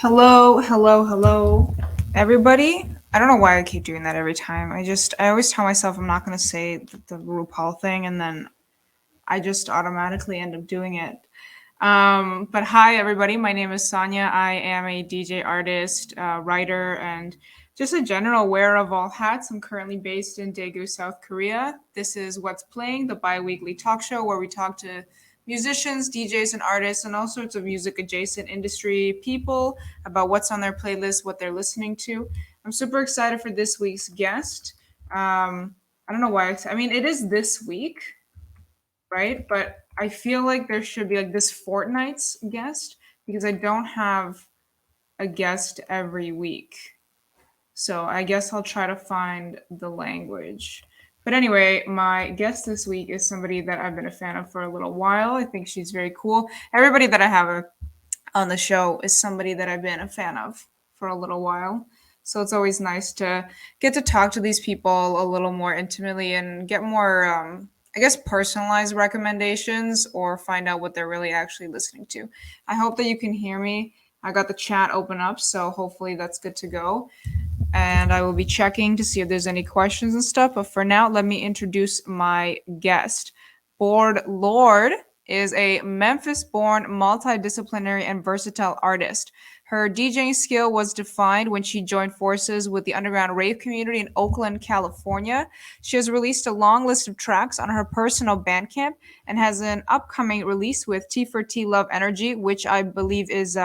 Hello, hello, hello, everybody. I don't know why I keep doing that every time. I always tell myself I'm not going to say the RuPaul thing, and then I just automatically end up doing it. But hi, everybody. My name is Sonia. I am a DJ artist, writer, and just a general wearer of all hats. I'm currently based in Daegu, South Korea. This is What's Playing, the bi weekly talk show where we talk to musicians, DJs, and artists, and all sorts of music adjacent industry people about what's on their playlist, what they're listening to. I'm super excited for this week's guest. I don't know why. I mean, it is this week, right? But I feel like there should be like this fortnight's guest because I don't have a guest every week. So I guess I'll try to find the language. But anyway, my guest this week is somebody that I've been a fan of for a little while. I think she's very cool. Everybody that I have on the show is somebody that I've been a fan of for a little while. So it's always nice to get to talk to these people a little more intimately and get more, I guess, personalized recommendations or find out what they're really actually listening to. I hope that you can hear me. I got the chat open up, so hopefully that's good to go. And I will be checking to see if there's any questions and stuff. But for now, let me introduce my guest. Board Lord is a Memphis-born, multidisciplinary, and versatile artist. Her DJing skill was defined when she joined forces with the underground rave community in Oakland, California. She has released a long list of tracks on her personal Bandcamp and has an upcoming release with T for T Love Energy, which I believe is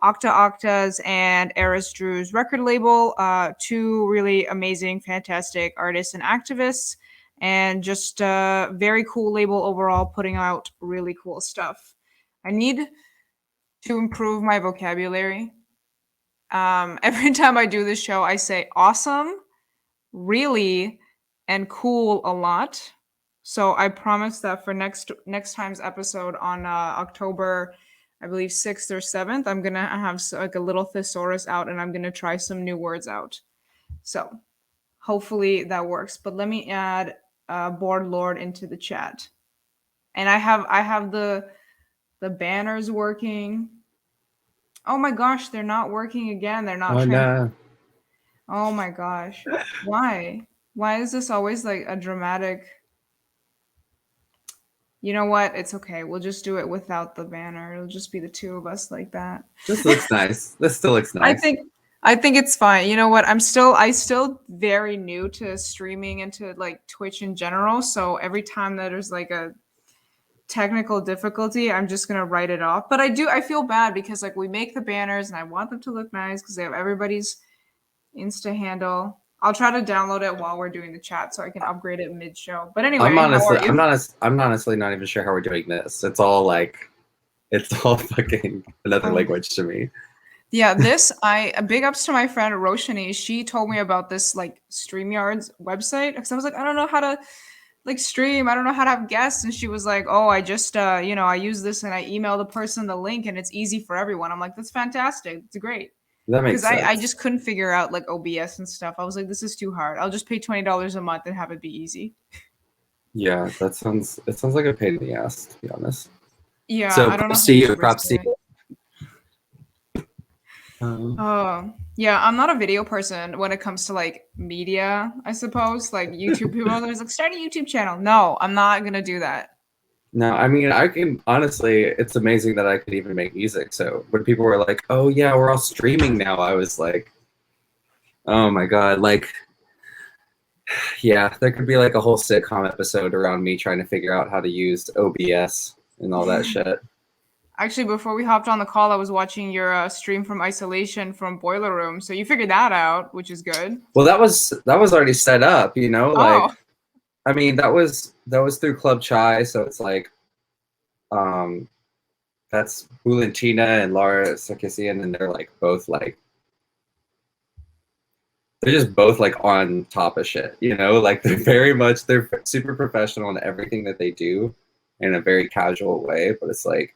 Octa's and Eris Drew's record label. Two really amazing, fantastic artists and activists, and just a very cool label overall, putting out really cool stuff. I need to improve my vocabulary. Every time I do this show, I say awesome, really, and cool a lot. So I promise that for next time's episode on October, I believe 6th or 7th, I'm gonna have like a little thesaurus out, and I'm gonna try some new words out. So hopefully that works. But let me add Board Lord into the chat, and I have the banners working. Oh my gosh, they're not working again. They're not. Oh no. Oh my gosh, why? Why is this always like a dramatic? You know what? It's okay. We'll just do it without the banner. It'll just be the two of us like that. This looks nice. This still looks I nice. think I think it's fine. You know what? I still very new to streaming and to like Twitch in general. So every time that there's like a technical difficulty, I'm just gonna write it off. But I feel bad because like we make the banners and I want them to look nice because they have everybody's Insta handle. I'll try to download it while we're doing the chat so I can upgrade it mid show. But anyway, how are you? I'm honestly not even sure how we're doing this. It's all fucking another language to me. Yeah, a big ups to my friend Roshani. She told me about this like StreamYard's website because I was like, I don't know how to like stream. I don't know how to have guests. And she was like, oh, I just I use this and I email the person the link and it's easy for everyone. I'm like, that's fantastic. It's great. That Because makes I sense. just couldn't figure out like OBS and stuff. I was like, this is too hard. I'll just pay $20 a month and have it be easy. Yeah, it sounds like a pain in the ass, to be honest. Yeah, So I don't know props how to to you, risk props to it. you. Yeah, I'm not a video person when it comes to like media, I suppose. Like YouTube people are always like, start a YouTube channel. No, I'm not gonna do that. No, I mean, I can honestly, it's amazing that I could even make music. So when people were like, oh yeah, we're all streaming now, I was like, oh my God, like, yeah, there could be like a whole sitcom episode around me trying to figure out how to use OBS and all that shit. Actually, before we hopped on the call, I was watching your stream from isolation from Boiler Room. So you figured that out, which is good. Well, that was already set up, you know, like, Oh, I mean, that was through Club Chai, so it's like, that's Bulantina and Laura Sarkisian, and they're like both like, they're just both like on top of shit, you know, like they're super professional in everything that they do in a very casual way, but it's like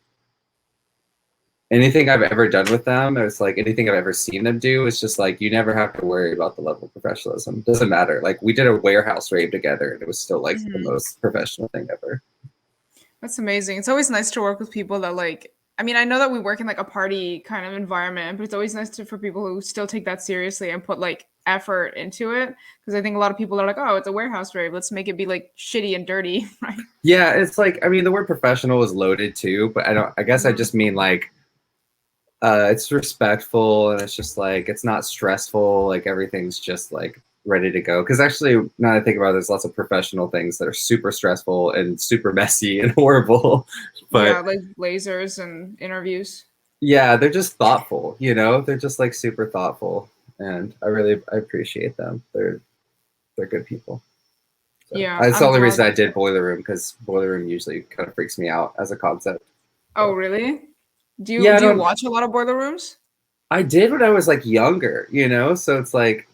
anything I've ever done with them, or it's like anything I've ever seen them do, it's just like you never have to worry about the level of professionalism. It doesn't matter. Like we did a warehouse rave together and it was still like the most professional thing ever. that's amazing. It's always nice to work with people that like I mean, I know that we work in like a party kind of environment, but it's always nice for people who still take that seriously and put like effort into it. Because I think a lot of people are like, oh, it's a warehouse rave. Let's make it be like shitty and dirty, right? Yeah, it's like, I mean, the word professional is loaded too, but I guess I Mhm. just mean like it's respectful and it's just like it's not stressful, like everything's just like ready to go. Because actually, now that I think about it, there's lots of professional things that are super stressful and super messy and horrible. Yeah, But like lasers and interviews. yeah, they're just thoughtful, you know? They're just like super thoughtful. And I appreciate them. They're good people. So Yeah, that's the I'm only glad. reason I did Boiler Room, because Boiler Room usually kind of freaks me out as a concept. Oh, So really? Do you yeah, I do you don't. watch a lot of Boiler Rooms? I did when I was like younger, you know. So it's like,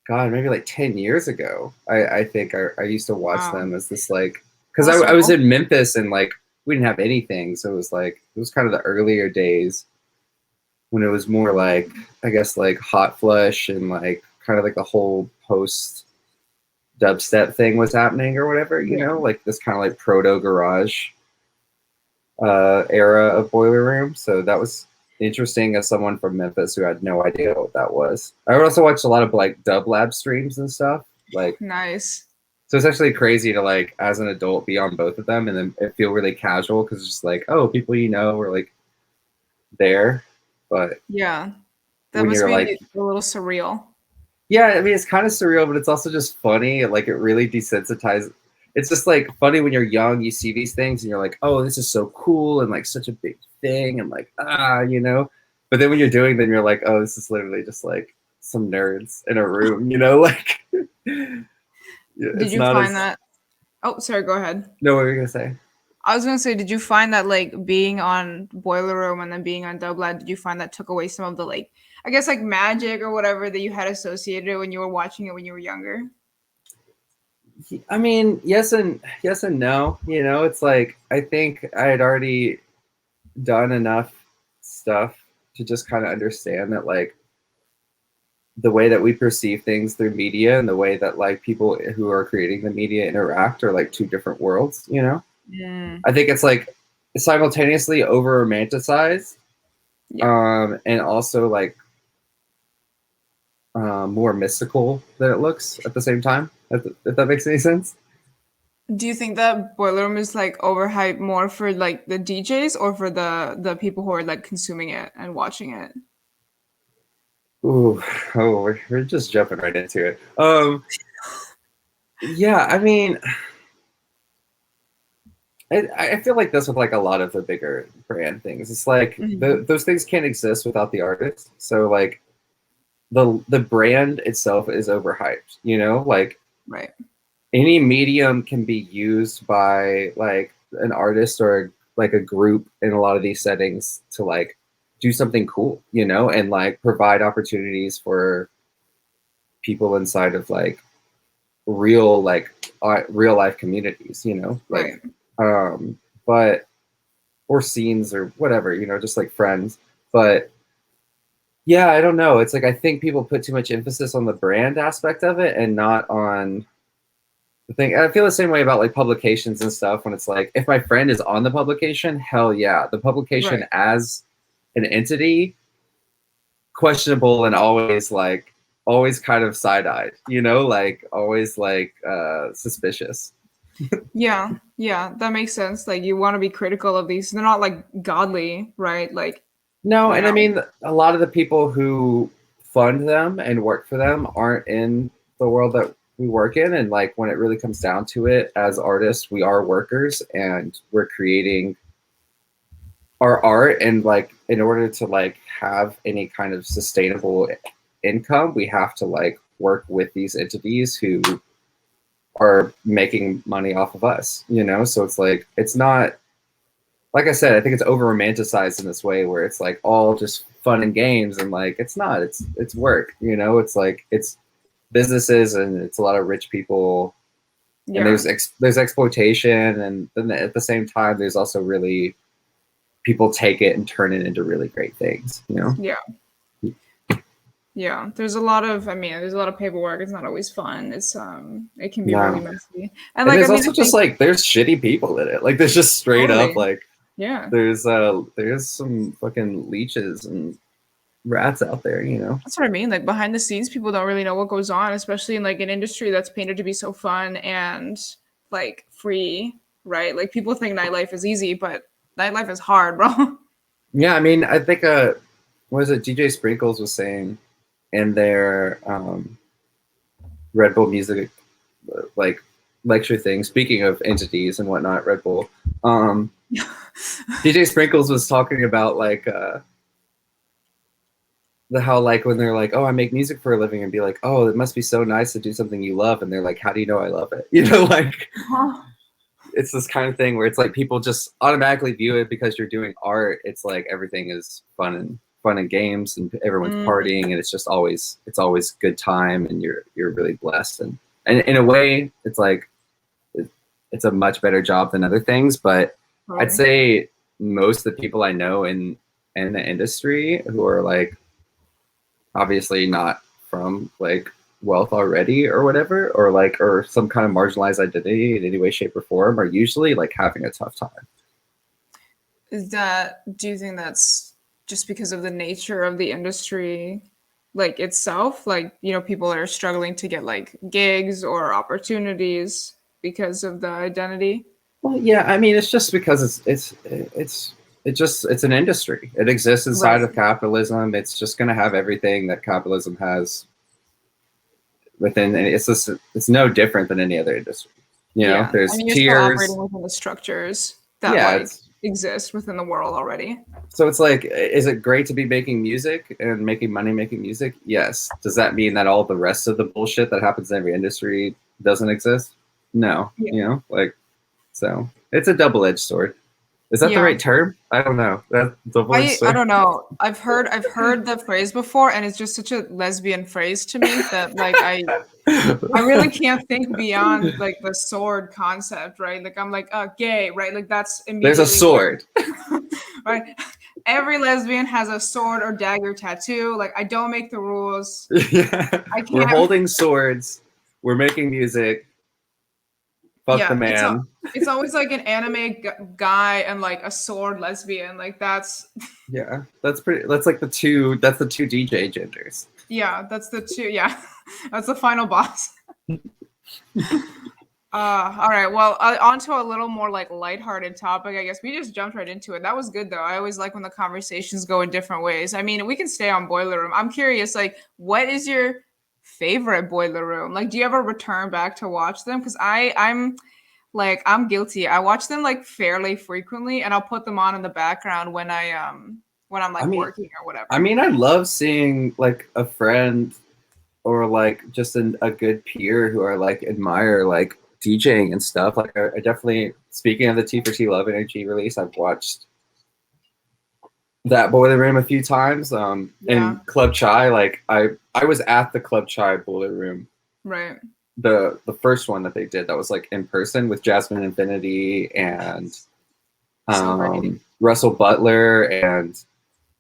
God, maybe like 10 years ago. I think I used to watch Wow. them as this like, because Well, I was so in Memphis and like we didn't have anything, so it was kind of the earlier days when it was more like, I guess, like Hot Flush and like kind of like the whole post dubstep thing was happening or whatever, you yeah. know, like this kind of like proto garage era of Boiler Room. So that was interesting as someone from Memphis who had no idea what that was. I also watched a lot of like Dub Lab streams and stuff. Like, Nice. so it's actually crazy to like as an adult be on both of them and then it feel really casual because it's just like, oh, people you know are like there. But Yeah. That when must you're be like, a little surreal. yeah, I mean, it's kind of surreal, but it's also just funny. Like, it really desensitizes. It's just like funny when you're young, you see these things and you're like, oh, this is so cool and like such a big thing and like, you know. But then when you're doing them, you're like, oh, this is literally just like some nerds in a room, you know? Like, Did it's you not find as. that? Oh, sorry, go ahead. No, what were you going to say? I was gonna say, did you find that like being on Boiler Room and then being on Dublab, did you find that took away some of the like, I guess like magic or whatever that you had associated when you were watching it when you were younger? I mean, yes and no. You know, it's like I think I had already done enough stuff to just kind of understand that like the way that we perceive things through media and the way that like people who are creating the media interact are like two different worlds, you know. Mm, I think it's like simultaneously over romanticized, yeah. and also like more mystical than it looks at the same time, if that makes any sense. Do you think that Boiler Room is like overhyped more for like the DJs or for the people who are like consuming it and watching it? Ooh, oh, we're just jumping right into it. Yeah, I mean, I feel like this with like a lot of the bigger brand things. It's like Mhm. those things can't exist without the artist. So like the brand itself is overhyped, you know? Like Right. any medium can be used by like an artist or like a group in a lot of these settings to like do something cool, you know, and like provide opportunities for people inside of like real life communities, you know, like Right. um but or scenes or whatever, you know, just like friends. But yeah, I don't know. It's like I think people put too much emphasis on the brand aspect of it and not on the thing. I feel the same way about like publications and stuff when it's like if my friend is on the publication, hell yeah. The publication Right. as an entity, questionable and always kind of side-eyed, you know, like always like suspicious. Yeah. Yeah. That makes sense. Like you want to be critical of these. They're not like godly, right? Like, No, you and I know. mean a lot of the people who fund them and work for them aren't in the world that we work in. And like when it really comes down to it, as artists, we are workers and we're creating our art. And like in order to like have any kind of sustainable income, we have to like work with these entities who are making money off of us, you know? So it's like it's not, like I said, I think it's over romanticized in this way where it's like all just fun and games and like it's not. It's work, you know. It's like it's businesses and it's a lot of rich people and Yeah. there's exploitation and then at the same time there's also really people take it and turn it into really great things, you know. Yeah. Yeah. There's a lot of, I mean, there's a lot of paperwork. It's not always fun. It can be really No, messy. And and like, I there's mean, also I just think like there's shitty people in it. Like there's just straight up totally. like Yeah. There's some fucking leeches and rats out there, you know. That's what I mean. Like behind the scenes, people don't really know what goes on, especially in like an industry that's painted to be so fun and like free, right? Like people think nightlife is easy, but nightlife is hard, bro. Yeah, I mean, I think what was it DJ Sprinkles was saying in their Red Bull music like lecture thing. Speaking of entities and whatnot, Red Bull. DJ Sprinkles was talking about like the how like when they're like, oh, I make music for a living, and be like, oh, it must be so nice to do something you love, and they're like, how do you know I love it? You know, like it's this kind of thing where it's like people just automatically view it because you're doing art. It's like everything is fun and games, and everyone's partying, and it's always good time, and you're really blessed, and in a way, it's like it's a much better job than other things. But I'd say most of the people I know in the industry who are like obviously not from like wealth already or whatever, or like or some kind of marginalized identity in any way, shape, or form, are usually like having a tough time. Do you think that's just because of the nature of the industry, like itself? Like, you know, people are struggling to get like gigs or opportunities because of the identity? Well, yeah, I mean, it's just because it's an industry. It exists inside Right. of capitalism. It's just going to have everything that capitalism has within. And it's no different than any other industry. You know, Yeah. I there's mean, you're still operating tiers. within the structures that Yeah, like it's exist within the world already. so it's like, is it great to be making music and making money making music? Yes. Does that mean that all the rest of the bullshit that happens in every industry doesn't exist? No. Yeah. You know, like so it's a double-edged sword. Is that the Yeah. right term? I don't know. That double-edged I sword. don't know. I've heard the phrase before, and it's just such a lesbian phrase to me that like I really can't think beyond like the sword concept, right? Like I'm like, gay, right? Like that's There's a immediately where, sword. right? Every lesbian has a sword or dagger tattoo. Like I don't make the rules. Yeah. I We're can't. holding swords. We're making music. Fuck the Yeah, man. it's always like an anime guy and like a sword lesbian. Like that's Yeah. That's pretty that's like the two DJ genders. yeah, that's the two. Yeah, that's the final boss. All right. Well, on to a little more like lighthearted topic. I guess we just jumped right into it. That was good though. I always like when the conversations go in different ways. I mean, we can stay on Boiler Room. I'm curious, like, what is your favorite Boiler Room? Like, do you ever return back to watch them? Because I'm like I'm guilty. I watch them like fairly frequently, and I'll put them on in the background when I'm I like mean working or I whatever. mean I love seeing like a friend or like just a good peer who are like admire like DJing and stuff. Like I definitely, speaking of the T for T Love Energy release, I've watched that Boiler Room a few times. Yeah. And Club Chai, like I was at the Club Chai Boiler Room, Right. the first one that they did that was like in person with Jasmine Infinity and So great. Russell Butler, and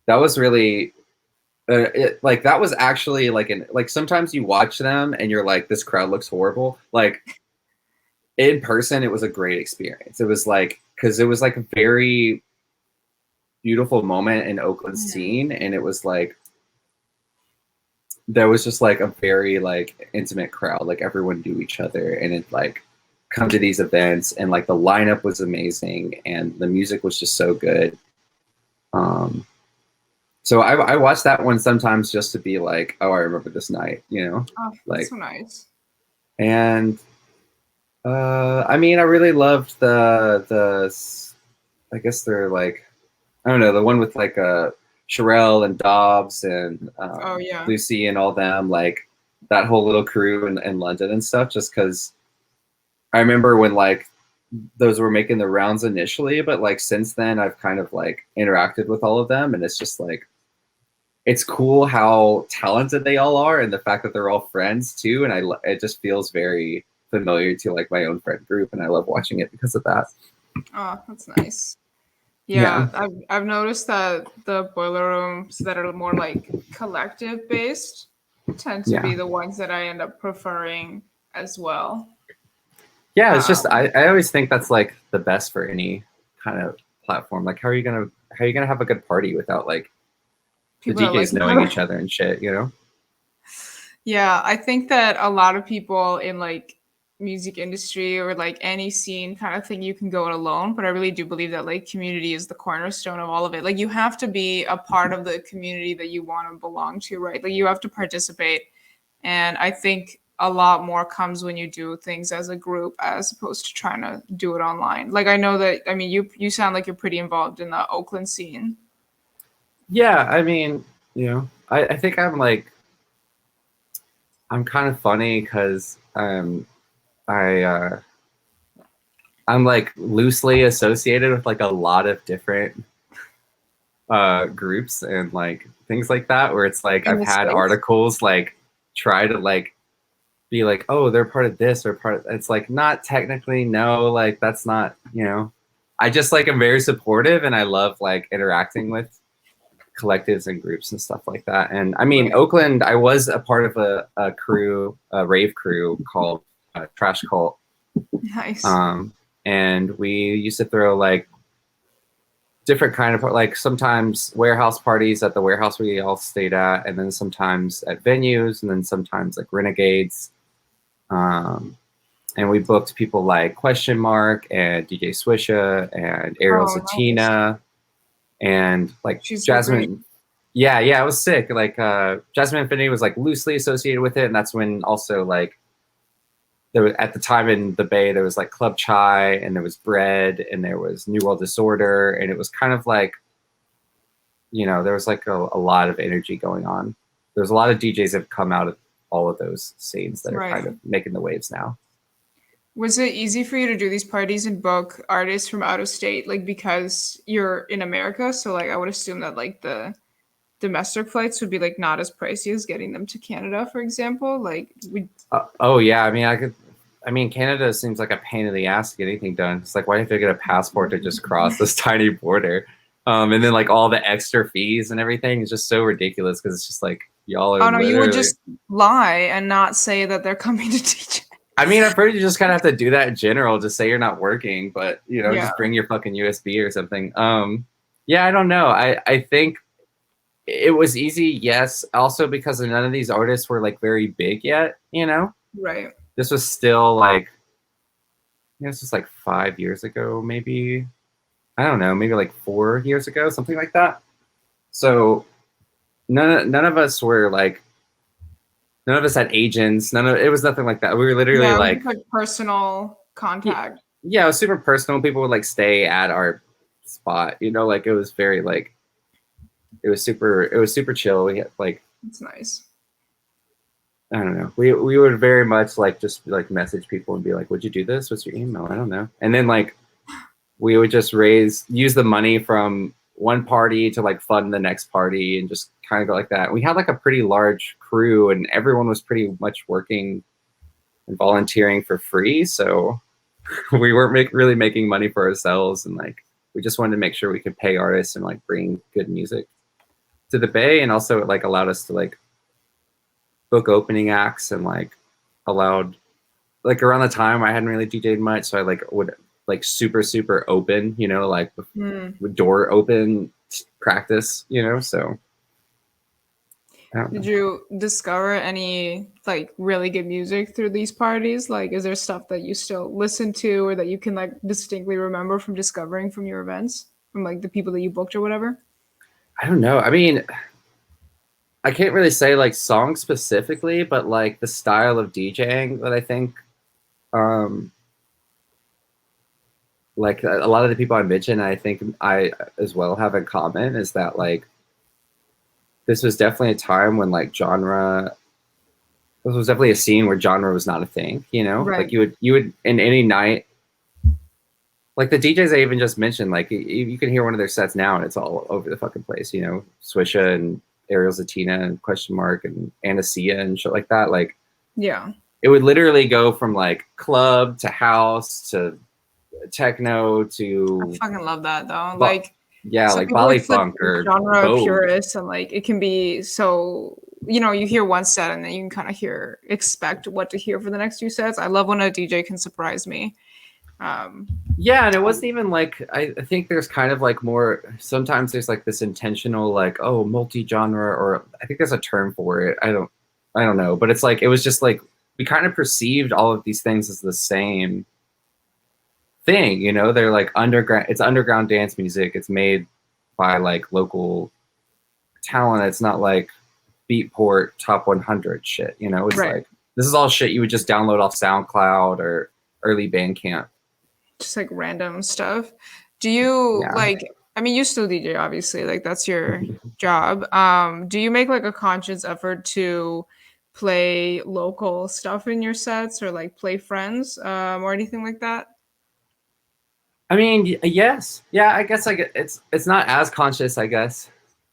that was really like that was actually like like sometimes you watch them and you're like, this crowd looks horrible. Like in person, it was a great experience. It was like because it was like a very beautiful moment in Oakland Mhm. scene, and it was like there was just like a very like intimate crowd. Like everyone knew each other, and it like come to these events, and like the lineup was amazing, and the music was just so good. Um, so I watch that one sometimes just to be like, oh, I remember this night, you know, Oh, that's like so nice. and I mean, I really loved I guess they're like I don't know, the one with like Sherelle and Dobbs and Oh yeah. Lucy and all them, like that whole little crew in London and stuff. Just because I remember when like those were making the rounds initially, but like since then I've kind of like interacted with all of them, and it's just like it's cool how talented they all are, and the fact that they're all friends too. And it just feels very familiar to like my own friend group, and I love watching it because of that. Oh, that's nice. Yeah, Yeah, I've noticed that the boiler rooms that are more like collective based tend to yeah. be the ones that I end up preferring as well. Yeah, it's just Um, I always think that's like the best for any kind of platform. Like, how are you gonna have a good party without like the People that like DJs each knowing other. each other and shit? You know? Yeah, I think that a lot of people in like music industry or like any scene kind of thing you can go it alone, but I really do believe that like community is the cornerstone of all of it. Like you have to be a part of the community that you want to belong to, right? Like you have to participate. And I think a lot more comes when you do things as a group as opposed to trying to do it online. Like I know that I mean you sound like you're pretty involved in the Oakland scene. Yeah, I mean, I think I'm kind of funny because I I'm like loosely associated with like a lot of different groups and like things like that where it's like In I've the had States? articles like try to like be like, oh, they're part of this or part of it's like not technically, no, like that's not, I just like am very supportive and I love like interacting with collectives and groups and stuff like that. And I mean, Right. Oakland, I was a part of a crew, a rave crew called Trash Cult. Nice. Um, and we used to throw like different kind of like sometimes warehouse parties at the warehouse we all stayed at, and then sometimes at venues, and then sometimes like renegades. Um, and we booked people like Question Mark and DJ Swisha and Ariel Oh, nice. Zatina and like She's so great. Jasmine. Yeah, yeah, it was sick. Like Jasmine Infinity was like loosely associated with it, and that's when also like there was, at the time in the Bay there was like Club Chai and there was Bread and there was New World Disorder, and it was kind of like there was like a lot of energy going on. There's a lot of DJs that have come out of all of those scenes that are kind Right. of making the waves now. Was it easy for you to do these parties and book artists from out of state, like because you're in America? So like I would assume that like the domestic flights would be like not as pricey as getting them to Canada, for example. Like we Oh yeah, I mean I mean Canada seems like a pain in the ass to get anything done. It's like why do you have to get a passport to just cross this tiny border? And then like all the extra fees and everything is just so ridiculous because it's just like y'all are oh no, you would literally. just lie and not say that they're coming to teach. I mean, I've heard you just kind of have to do that in general. Just say you're not working, but Yeah, just bring your fucking USB or something. Yeah, I don't know. I think it was easy, yes. Also because none of these artists were like very big yet. right. This was still like this was like 5 years ago, maybe. I don't know, maybe like 4 years ago, something like that. So none of us were like none of us had agents. It was nothing like that. We were literally Yeah, it was like just like personal contact. yeah, it was super personal. People would like stay at our spot, like it was very like it was super chill. We had like It's nice. I don't know. We would very much like just like message people and be like, "Would you do this? What's your email?" I don't know. And then like we would just use the money from one party to like fund the next party and just kind of go like that. We had like a pretty large crew and everyone was pretty much working and volunteering for free, so we weren't really making money for ourselves, and like we just wanted to make sure we could pay artists and like bring good music to the Bay, and also it like allowed us to like book opening acts and like allowed like around the time I hadn't really DJ'd much, so I like would like super open, like Mm. with door open practice, so I don't Did know. you discover any like really good music through these parties? Like, is there stuff that you still listen to or that you can like distinctly remember from discovering from your events, from like the people that you booked or whatever? I don't know. I mean, I can't really say like songs specifically, but like the style of DJing that I think um like a lot of the people I mentioned, I think I as well have in common is that like this was definitely a time when like genre this was definitely a scene where genre was not a thing, like Right. you would in any night like the DJs I even just mentioned, like you can hear one of their sets now and it's all over the fucking place, Swisha and Ariel Zatina and Question Mark and Anasia and shit like that. Like Yeah. it would literally go from like club to house to techno I to fucking love that though. but Like yeah, some like people are Bali such funk or genre Vogue. purists and like it can be so you hear one set and then you can kind of expect what to hear for the next few sets. I love when a DJ can surprise me. Um, Yeah, and it wasn't even like I think there's kind of like more sometimes there's like this intentional like oh multi-genre or I think there's a term for it. I don't know, but it's like it was just like we kind of perceived all of these things as the same thing, you know? They're like underground it's underground dance music. It's made by like local talent. It's not like Beatport top 100 shit, you know? It's right. like this is all shit you would just download off SoundCloud or early Bandcamp. Just like random stuff. Do you Yeah. like, I mean, you still DJ, obviously, like that's your job. Do you make like a conscious effort to play local stuff in your sets or like play friends or anything like that? I mean, yes, yeah. I guess like it's not as conscious. I guess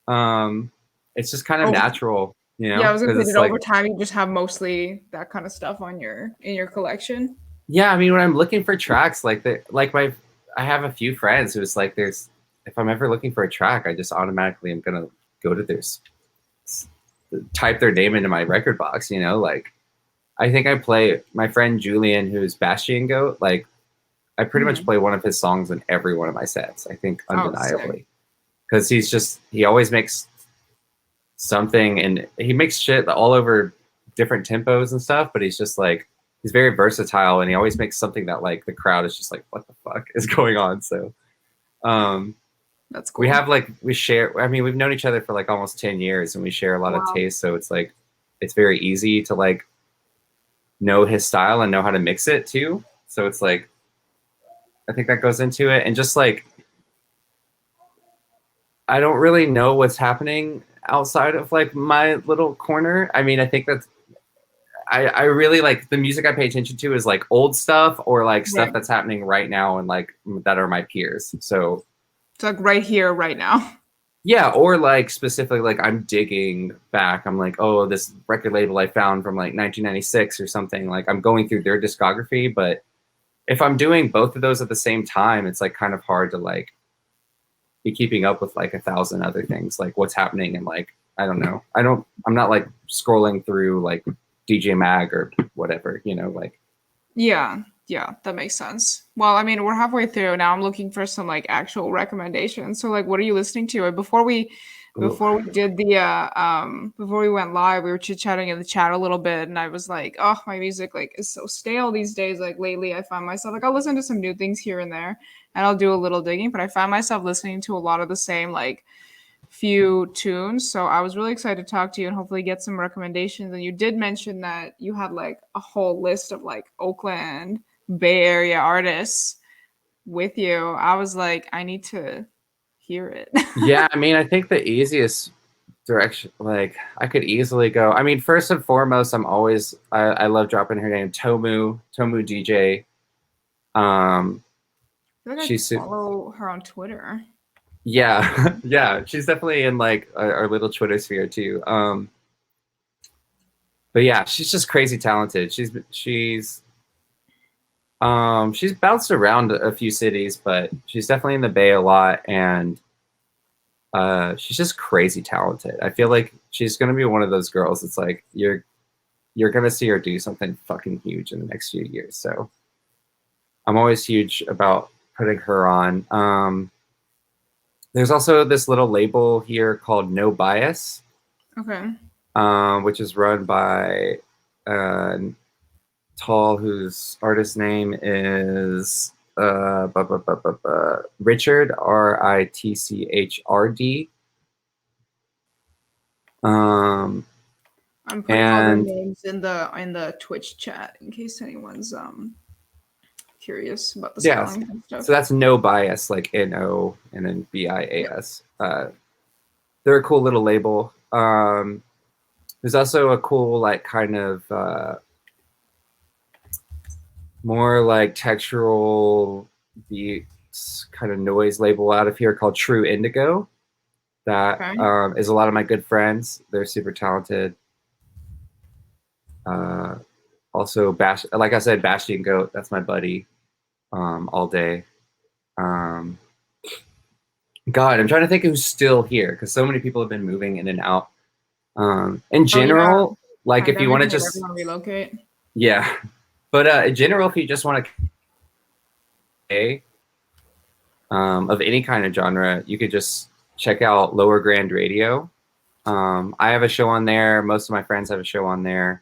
um, it's just kind of Oh, natural, you yeah, I know, was gonna because say it's that over like time you just have mostly that kind of stuff on your in your collection. yeah. I mean, when I'm looking for tracks, like I have a few friends who's like, there's if I'm ever looking for a track, I just automatically am gonna go to type their name into my record box, you know, like I think I play my friend Julian, who's Bastion Goat, like. I pretty much Mhm. play one of his songs in every one of my sets. I think Oh, sick. undeniably. Because he always makes something and he makes shit all over different tempos and stuff, but he's just like he's very versatile and he always makes something that like the crowd is just like what the fuck is going on. So um That's we cool. have like we share I mean we've known each other for like almost 10 years and we share a lot of Wow. tastes, so it's like it's very easy to like know his style and know how to mix it too. So it's like I think that goes into it and just like I don't really know what's happening outside of like my little corner. I mean, I think that's I really like the music I pay attention to is like old stuff or like stuff Right. that's happening right now and like that are my peers. So It's like right here, right now. yeah, or like specifically like I'm digging back. I'm like, oh, this record label I found from like 1996 or something. Like I'm going through their discography, but if I'm doing both of those at the same time, it's like kind of hard to like be keeping up with like a thousand other things, like what's happening and like I don't know. I'm not like scrolling through like DJ Mag or whatever, you know, like Yeah, yeah, that makes sense. Well, I mean, we're halfway through now. I'm looking for some like actual recommendations. So, like, what are you listening to? Before we did the before we went live, we were chit chatting in the chat a little bit, and I was like, oh, my music like is so stale these days. Like lately, I find myself like I'll listen to some new things here and there, and I'll do a little digging, but I find myself listening to a lot of the same like few tunes. So I was really excited to talk to you and hopefully get some recommendations. And you did mention that you had like a whole list of like Oakland, Bay Area artists with you. I was like, I need to hear it. yeah, I mean, I think the easiest direction like I could easily go. I mean, first and foremost, I love dropping her name Tomu DJ. Um I feel like I she's follow her on Twitter. yeah, yeah, she's definitely in like our little Twitter sphere too. But yeah, she's just crazy talented. She's bounced around a few cities, but she's definitely in the Bay a lot, and she's just crazy talented. I feel like she's gonna be one of those girls. It's like you're gonna see her do something fucking huge in the next few years. So I'm always huge about putting her on. There's also this little label here called No Bias, Okay. which is run by uh, Tall, whose artist name is Richard Ritchhrd. Um, I'm putting all their and names in the Twitch chat in case anyone's curious about the yeah, spelling and so stuff. that's No Bias, like NO and then BIAS. They're a cool little label. There's also a cool like kind of more like textural beats kind of noise label out of here called True Indigo. That Okay. is a lot of my good friends. They're super talented. Uh, also, like I said, Bastion Goat. That's my buddy all day. Um, God, I'm trying to think who's still here because so many people have been moving in and out. In Oh yeah, general, like if you want pandemic to made just everyone relocate. yeah, but in general, if you just want to play of any kind of genre, you could just check out Lower Grand Radio. I have a show on there. Most of my friends have a show on there.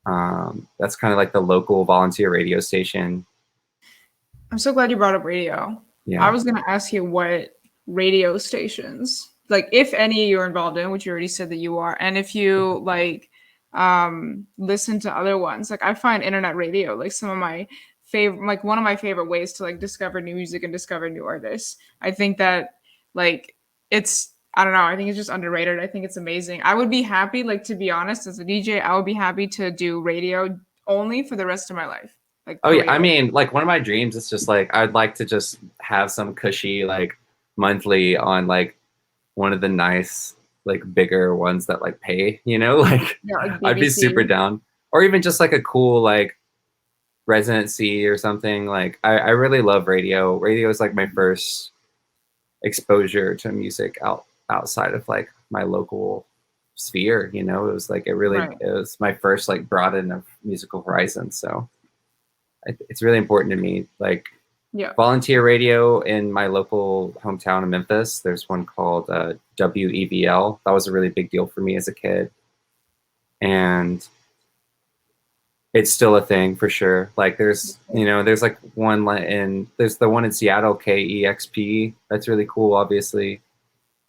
That's kind of like the local volunteer radio station. I'm so glad you brought up radio. I Yeah. was gonna ask you what radio stations, like if any you're involved in, which you already said that you are, and if you like listen to other ones. Like I find internet radio like some of my favorite, like one of my favorite ways to like discover new music and discover new artists. I think that like it's I don't know, I think it's just underrated. I think it's amazing. I would be happy, like to be honest, as a DJ, I would be happy to do radio only for the rest of my life. Like Oh for yeah, I real. mean, like one of my dreams is just like I'd like to just have some cushy like monthly on like one of the nice like bigger ones that like pay, you know, like Yeah, like I'd be BBC. super down. Or even just like a cool like residency or something. Like I really love radio. Radio is like my first exposure to music outside of like my local sphere, you know. It was like Right. it was my first like broaden of musical horizons. So it's really important to me. Like Yeah. volunteer radio in my local hometown of Memphis. There's one called WEVL. That was a really big deal for me as a kid, and it's still a thing for sure. Like there's there's like one there's the one in Seattle, KEXP. That's really cool, obviously.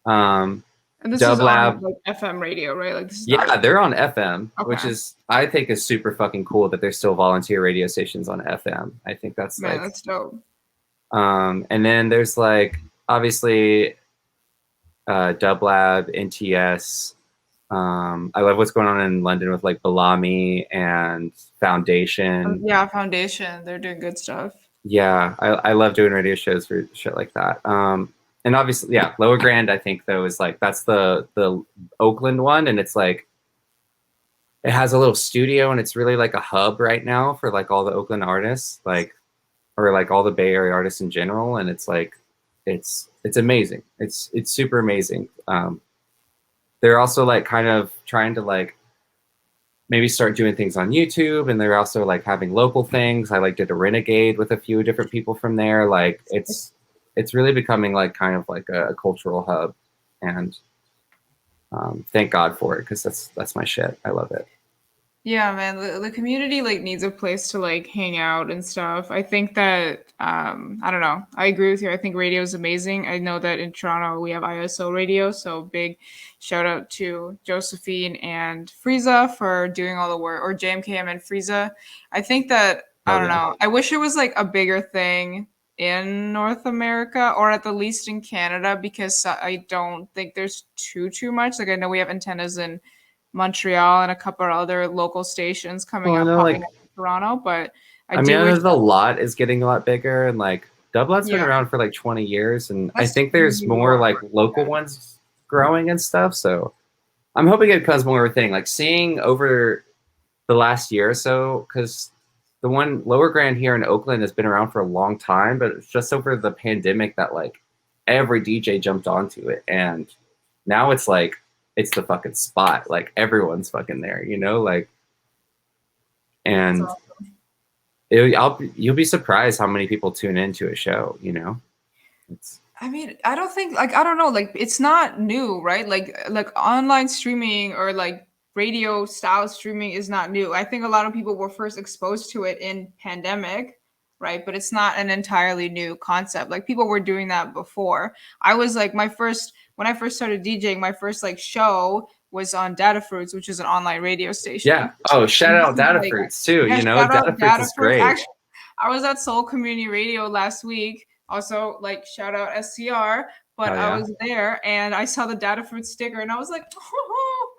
Um, And this is Dub on Lab, like FM radio, right? Like this is not yeah, they're on FM, which okay. is I think is super fucking cool that there's still volunteer radio stations on FM. I think that's Man, like that's dope. and then there's like obviously Dub Lab, NTS. I love what's going on in London with like Bellamy and Foundation. Yeah, Foundation. They're doing good stuff. Yeah, I love doing radio shows for shit like that. And obviously, yeah, Lower Grand, I think though is like that's the Oakland one, and it's like it has a little studio, and it's really like a hub right now for like all the Oakland artists, like or like all the Bay Area artists in general, and it's like it's amazing. It's super amazing. They're also like kind of trying to like maybe start doing things on YouTube, and they're also like having local things. I like did a Renegade with a few different people from there. Like it's really becoming like kind of like a cultural hub, and thank God for it because that's my shit. I love it. Yeah, man, the community like needs a place to like hang out and stuff. I think that I don't know. I agree with you. I think radio is amazing. I know that in Toronto we have ISO radio, so big shout out to Josephine and Frieza for doing all the work, or JMKM and Frieza. I think that I Hell don't yeah. know. I wish it was like a bigger thing in North America or at the least in Canada because I don't think there's too much. Like I know we have antennas in Montreal and a couple of other local stations Well, coming I up, know popping like up in Toronto, but I I mean do I wish know the that, lot is getting a lot bigger, and like Dublet's been yeah, around for like 20 years, and I that's think there's New more York. like local Yeah. ones growing and stuff. So I'm hoping it becomes more of a thing. Like seeing over the last year or so, because the one Lower Grand here in Oakland has been around for a long time, but it's just over the pandemic that like every DJ jumped onto it, and now it's like it's the fucking spot. Like everyone's fucking there, you know, like and So, you'll be surprised how many people tune into a show, you know. It's I mean, I don't think like I don't know, like it's not new, right? Like online streaming or like radio style streaming is not new. I think a lot of people were first exposed to it in pandemic, right? But it's not an entirely new concept. Like people were doing that before. I was like my first when I first started DJing, my first like show was on Data Fruits, which is an online radio yeah. station. Oh, shout And this out is Data like Fruits too. yeah, You know, shout out Data Fruits Data is Fruits. great. Actually, I was at Soul Community Radio last week. Also, like shout out SCR, but Oh I yeah, was there and I saw the Data Fruit sticker and I was like, oh.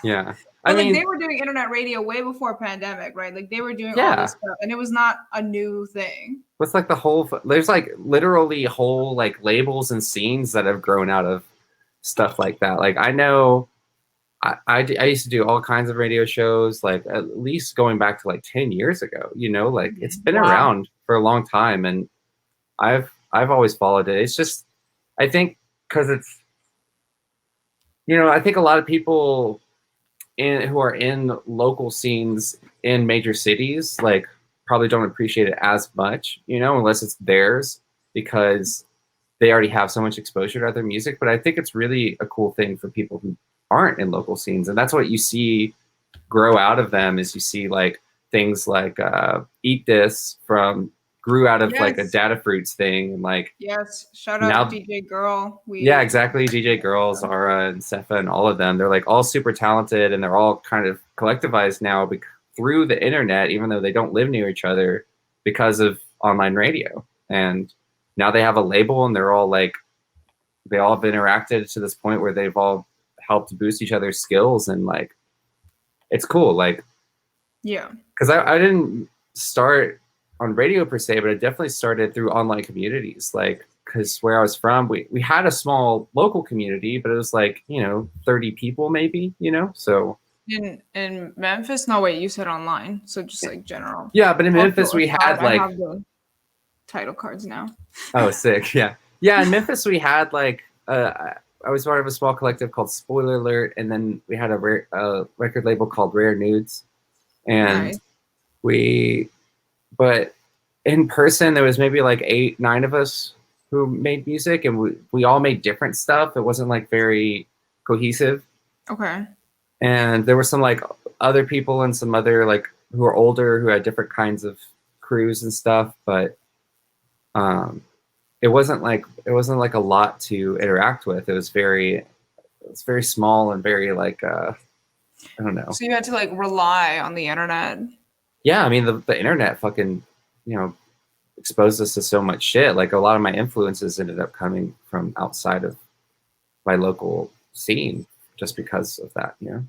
yeah. I But like mean, they were doing internet radio way before pandemic, right? Like they were doing all this yeah. stuff and it was not a new thing. What's like the whole? There's like literally whole like labels and scenes that have grown out of stuff like that. Like I know, I used to do all kinds of radio shows, like at least going back to like 10 years ago. You know, like it's been Wow. around for a long time, and I've always followed it. It's just I think because it's I think a lot of people who are in local scenes in major cities like probably don't appreciate it as much, you know, unless it's theirs, because they already have so much exposure to other music. But I think it's really a cool thing for people who aren't in local scenes, and that's what you see grow out of them. Is you see like things like Eat This from grew out of like a Yes. Data Fruits thing, and like Yes. Shout out now, DJ Girl. yeah, We exactly. DJ Girl, Zara, and Sefa, and all of them. They're like all super talented, and they're all kind of collectivized now through the internet, even though they don't live near each other, because of online radio. And now they have a label, and they're all like, they all have interacted to this point where they've all helped boost each other's skills, and like, it's cool. Like, yeah. because I didn't start on radio per se, but I definitely started through online communities. Like, because where I was from, we had a small local community, but it was like, you know, 30 people maybe, you know? So In Memphis, no wait, you said online, so just like general. yeah, but in Memphis Also, we had aside, I like, have the title cards now. oh, sick. Yeah. Yeah. In Memphis we had like, I was part of a small collective called Spoiler Alert. And then we had a record label called Rare Nudes. And Nice. but in person there was maybe like 8, 9 of us who made music, and we all made different stuff. It wasn't like very cohesive. Okay. And there were some like other people and some other like who were older who had different kinds of crews and stuff, but it wasn't like a lot to interact with. It was very small and very like I don't know. So you had to like rely on the internet. Yeah, I mean the internet fucking, you know, exposed us to so much shit. Like a lot of my influences ended up coming from outside of my local scene just because of that, you know?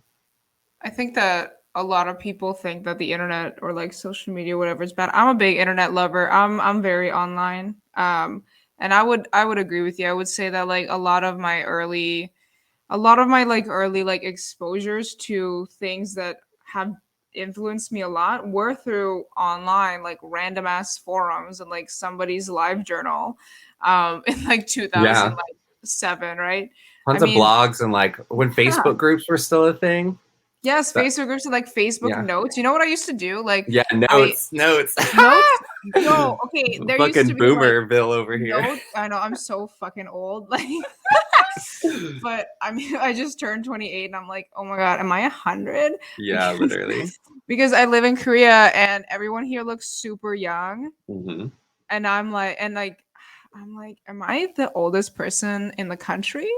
I think that a lot of people think that the internet or like social media, whatever, is bad. I'm a big internet lover. I'm very online. And I would agree with you. I would say that like a lot of my like early like exposures to things that have influenced me a lot were through online like random ass forums and like somebody's live journal in like Yeah. 2007, right? I Tons of mean, blogs, and like when yeah. Facebook groups were still a thing. Yes, That, Facebook groups and like Facebook yeah. notes. You know what I used to do? Like Yeah, I notes. notes. Yo, okay, there used to Fucking be like boomer Bill over here. notes. I know I'm so fucking old. Like but I mean I just turned 28 and I'm like, oh my god, am I 100? Yeah, literally. Because I live in Korea and everyone here looks super young. Hmm. And I'm like, am I the oldest person in the country?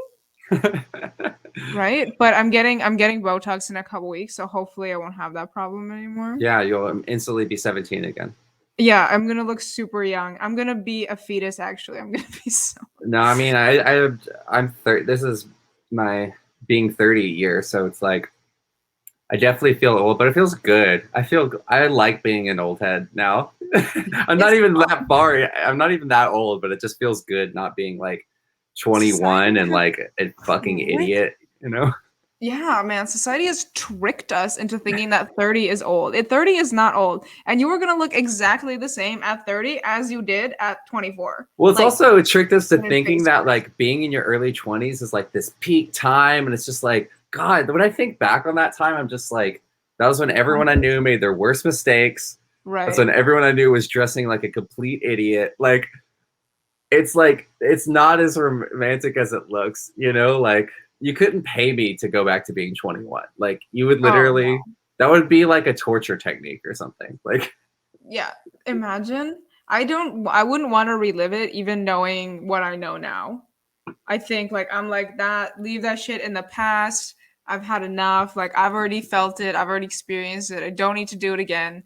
Right? But I'm getting Botox in a couple weeks, so hopefully I won't have that problem anymore. Yeah, you'll instantly be 17 again. Yeah, I'm gonna look super young. I'm gonna be a fetus actually. I'm gonna be so No, I mean, I'm 30. This is my being 30 year, so it's like I definitely feel old, but it feels good. I like being an old head now. I'm not it's even fun. that far. I'm not even that old, but it just feels good not being like 21 Society and has like a fucking tricked. idiot, you know? Yeah, man, society has tricked us into thinking that 30 is old. 30 is not old. And you are gonna look exactly the same at 30 as you did at 24. Well, it's Like also tricked us to in thinking that Facebook. like being in your early 20s is like this peak time, and it's just like, God, when I think back on that time, I'm just like, that was when everyone I knew made their worst mistakes. That's when Right. everyone I knew was dressing like a complete idiot. Like it's not as romantic as it looks, you know? Like you couldn't pay me to go back to being 21. Like you would Oh no. literally, that would be like a torture technique or something. Like, Yeah. Imagine. I wouldn't want to relive it even knowing what I know now. I think like I'm like that, leave that shit in the past. I've had enough. Like I've already felt it. I've already experienced it. I don't need to do it again.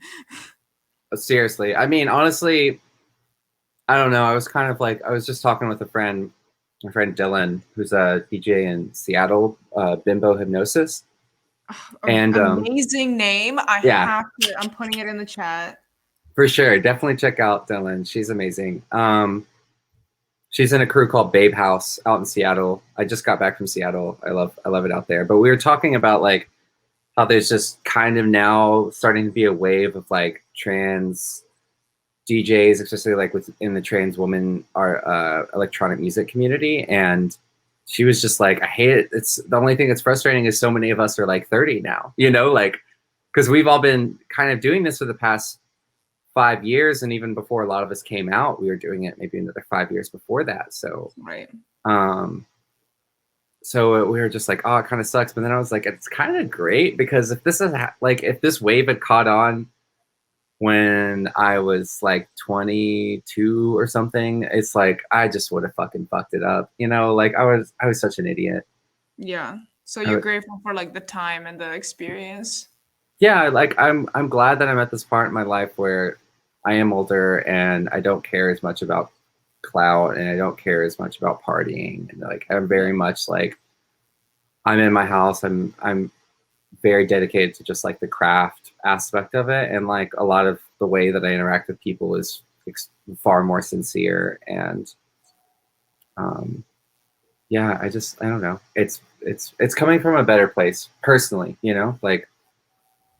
seriously. I mean, honestly, I don't know. I was kind of like, I was just talking with my friend Dylan, who's a DJ in Seattle, Bimbo Hypnosis. And Amazing name. yeah, I'm putting it in the chat. for sure. Definitely check out Dylan. She's amazing. She's in a crew called Babe House out in Seattle. I just got back from Seattle. I love it out there. But we were talking about like how there's just kind of now starting to be a wave of like trans DJs, especially like within the trans woman electronic music community. And she was just like, I hate it. It's the only thing that's frustrating is so many of us are like 30 now, you know, like because we've all been kind of doing this for the past 5 years, and even before a lot of us came out, we were doing it maybe another 5 years before that. So Right. so we were just like, oh, it kind of sucks. But then I was like, it's kind of great, because if this is like, if this wave had caught on when I was like 22 or something, it's like I just would have fucking fucked it up, you know? Like I was such an idiot. Yeah. So I you're w- grateful for like the time and the experience. yeah, like I'm glad that I'm at this part in my life where I am older and I don't care as much about clout, and I don't care as much about partying, and like I'm Yeah. very much like I'm in my house. I'm very dedicated to just like the craft aspect of it, and like a lot of the way that I interact with people is far more sincere. And um, yeah, I don't know. It's coming from a better place personally, you know. Like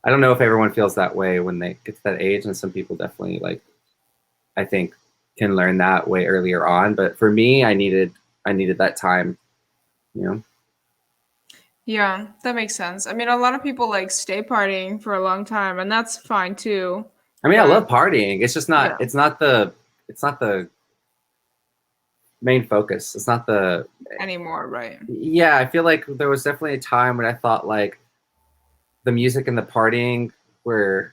I don't know if everyone feels that way when they get to that age, and some people definitely like I think can learn that way earlier on. But for me, I needed that time, you know. Yeah, that makes sense. I mean, a lot of people like stay partying for a long time, and that's fine too. I mean, I love But partying. It's just not. yeah, It's not the main focus. It's not the. anymore, right? Yeah, I feel like there was definitely a time when I thought like the music and the partying were,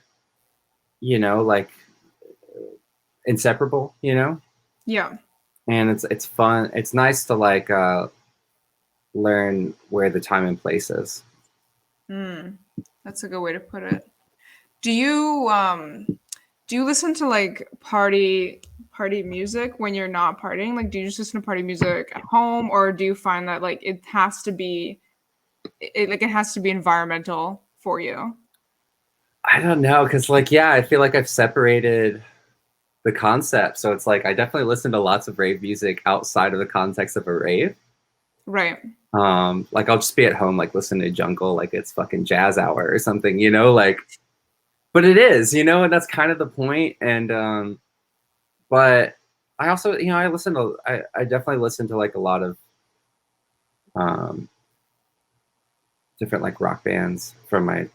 like inseparable. Yeah. And it's fun. It's nice to like learn where the time and place is. Mm, that's a good way to put it. Do you listen to like party music when you're not partying? Like do you just listen to party music at home, or do you find that like it has to be it has to be environmental for you? I don't know, because like yeah, I feel like I've separated the concept. So it's like I definitely listen to lots of rave music outside of the context of a rave. Right. Like I'll just be at home like listening to jungle like it's fucking jazz hour or something, like, but it is, and that's kind of the point. And but I also, I definitely listen to like a lot of um different like rock bands from my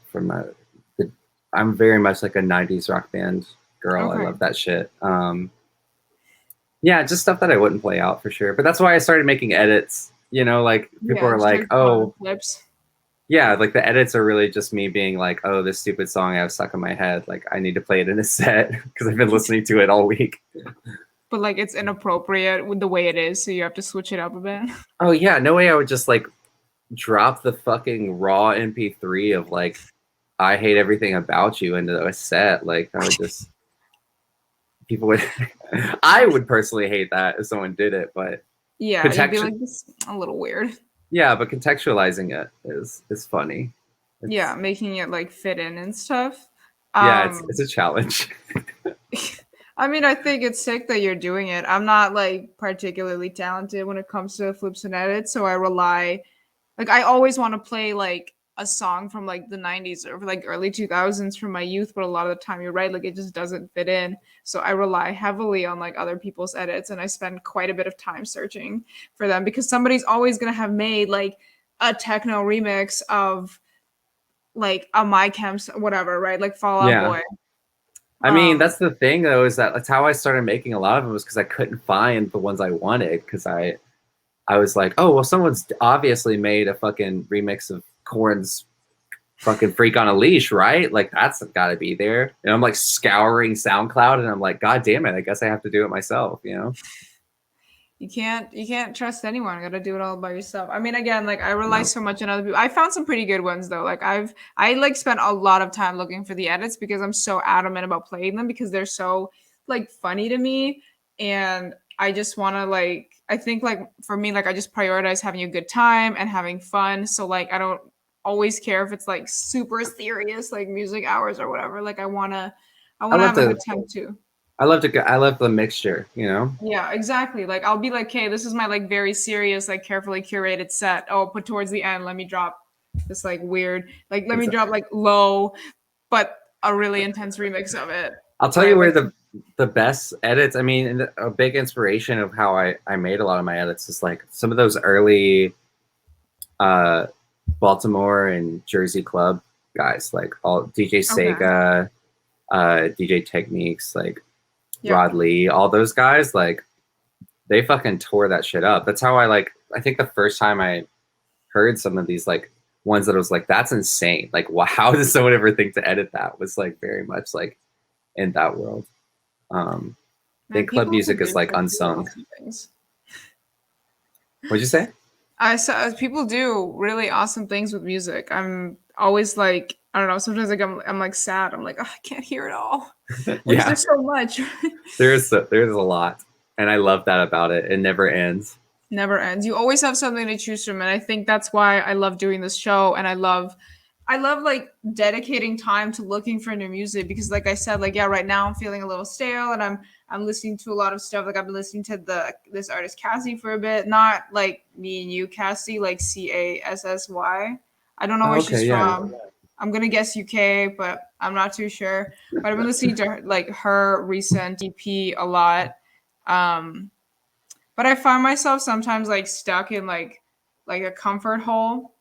the, I'm very much like a 90s rock band girl. I Okay. love that shit. Yeah, just stuff that I wouldn't play out for sure. But that's why I started making edits. Like people Yeah, are just like, like fun oh, clips. yeah, like the edits are really just me being like, oh, this stupid song I have stuck in my head. Like I need to play it in a set because I've been listening to it all week. But like it's inappropriate with the way it is, so you have to switch it up a bit. Oh yeah, no way I would just like drop the fucking raw MP3 of like I hate everything about you into a set. Like I would just people would I would personally hate that if someone did it, but Yeah, you'd be context like, this is a little weird. yeah, but contextualizing it is funny. Yeah, It's making it like fit in and stuff. yeah, it's Um, a challenge. I mean, I think it's sick that you're doing it. I'm not like particularly talented when it comes to flips and edits, so I rely like I always want to play like a song from like the 90s or like early 2000s from my youth, but a lot of the time you're right, like it just doesn't fit in. So I rely heavily on like other people's edits, and I spend quite a bit of time searching for them because somebody's always going to have made like a techno remix of like a My Chem's whatever, right? Like Fall Out Yeah. Boy. I mean, Um that's the thing though, is that that's how I started making a lot of them, was because I couldn't find the ones I wanted, because I was like, oh well, someone's obviously made a fucking remix of Korn's fucking Freak on a Leash, right? Like that's got to be there. And I'm like scouring SoundCloud, and I'm like, God damn it, I guess I have to do it myself. you can't trust anyone. You gotta do it all by yourself. I mean, again, like I rely No. so much on other people. I found some pretty good ones though. Like I like spent a lot of time looking for the edits because I'm so adamant about playing them because they're so like funny to me. And I just wanna like I think like for me, like I just prioritize having a good time and having fun. So like I don't always care if it's like super serious, like music hours or whatever. Like I I wanna love have a good the time too. I love the mixture. Yeah, exactly. Like I'll be like, hey, this is my like very serious, like carefully curated set. Oh, but towards the end, let me drop this like weird, like let me Exactly. drop like low, but a really intense remix of it. I'll tell you Right? where Like the best edits. I mean, and a big inspiration of how I made a lot of my edits is like some of those early uh, Baltimore and Jersey club guys, like all DJ okay. Sega. DJ Techniques, like Yeah. Rod Lee, all those guys, like they fucking tore that shit up. That's how I think the first time I heard some of these like ones that I was like, that's insane. Like, how does someone ever think to edit that? Was like very much like in that world. I Man, think club people who music is do like like really unsung. awesome things. What'd you say? I saw people do really awesome things with music. I'm always like, I don't know, sometimes like I'm like sad. I'm like, oh, I can't hear it all. Why is there Yeah, so much? there's a lot, and I love that about it. It never ends. Never ends. You always have something to choose from, and I think that's why I love doing this show, and I love like dedicating time to looking for new music because like I said, like yeah, right now I'm feeling a little stale and I'm listening to a lot of stuff. Like I've been listening to this artist Cassie for a bit, not like me and you, Cassie, like Cassy. I don't know Oh, where okay, she's yeah. from. I'm gonna guess UK, but I'm not too sure. But I've been listening to her, like her recent EP a lot. Um, but I find myself sometimes like stuck in like a comfort hole.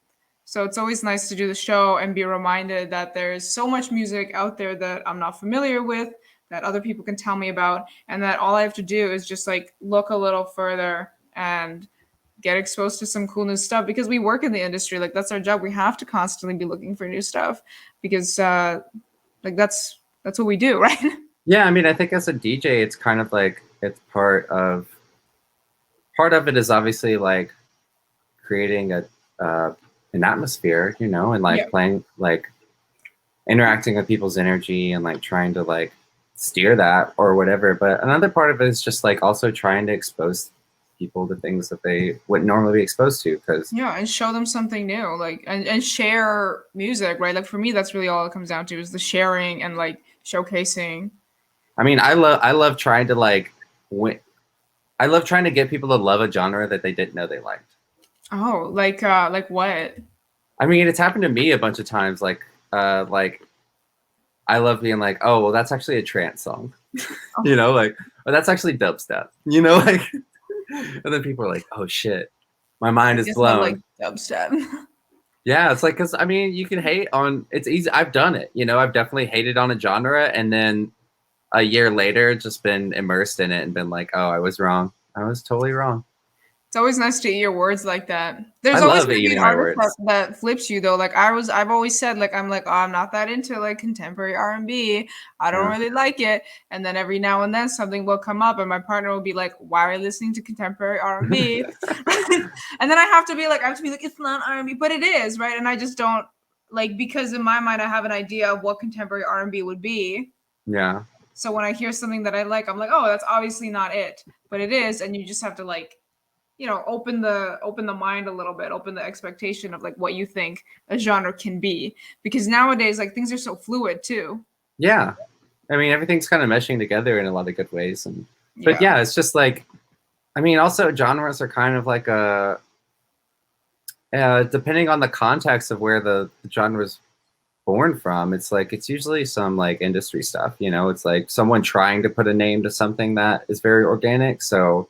So it's always nice to do the show and be reminded that there's so much music out there that I'm not familiar with, that other people can tell me about, and that all I have to do is just like look a little further and get exposed to some cool new stuff because we work in the industry. Like that's our job. We have to constantly be looking for new stuff because like that's what we do, right? Yeah, I mean, I think as a DJ, it's kind of like it's part of it is obviously like creating an atmosphere, you know, and Yeah. like playing like interacting with people's energy and like trying to like steer that or whatever. But another part of it is just like also trying to expose people to things that they wouldn't normally be exposed to. Because Yeah, and show them something new, like and share music, right? Like for me, that's really all it comes down to is the sharing and like showcasing. I mean, I love trying to like win. I love trying to get people to love a genre that they didn't know they liked. Oh, like what? I mean, it's happened to me a bunch of times. Like I love being like, oh, well, that's actually a trance song, you know, like, oh, that's actually dubstep, you know, like, and then people are like, oh shit, my I mind is guess I like blown. dubstep. Yeah, it's like, because I mean, you can hate on, it's easy. I've done it, you know, I've definitely hated on a genre, and then a year later, just been immersed in it and been like, oh, I was wrong. I was totally wrong. It's always nice to hear words like that. I There's always love gonna be an eating my artist that, words. that flips you though. Like I've always said, like I'm like, oh, I'm not that into like contemporary R&B. I don't Yeah. really like it. And then every now and then something will come up, and my partner will be like, "Why are you listening to contemporary R&B?" And then I have to be like, it's not R&B, but it is, right? And I just don't like because in my mind I have an idea of what contemporary R&B would be. Yeah. So when I hear something that I like, I'm like, oh, that's obviously not it, but it is, and you just have to like open the mind a little bit, open the expectation of like what you think a genre can be, because nowadays like things are so fluid too. Yeah. I mean, everything's kind of meshing together in a lot of good ways. But Yeah. yeah, it's just like, I mean, also genres are kind of like depending on the context of where the genre's born from, it's like, it's usually some like industry stuff, you know, it's like someone trying to put a name to something that is very organic. So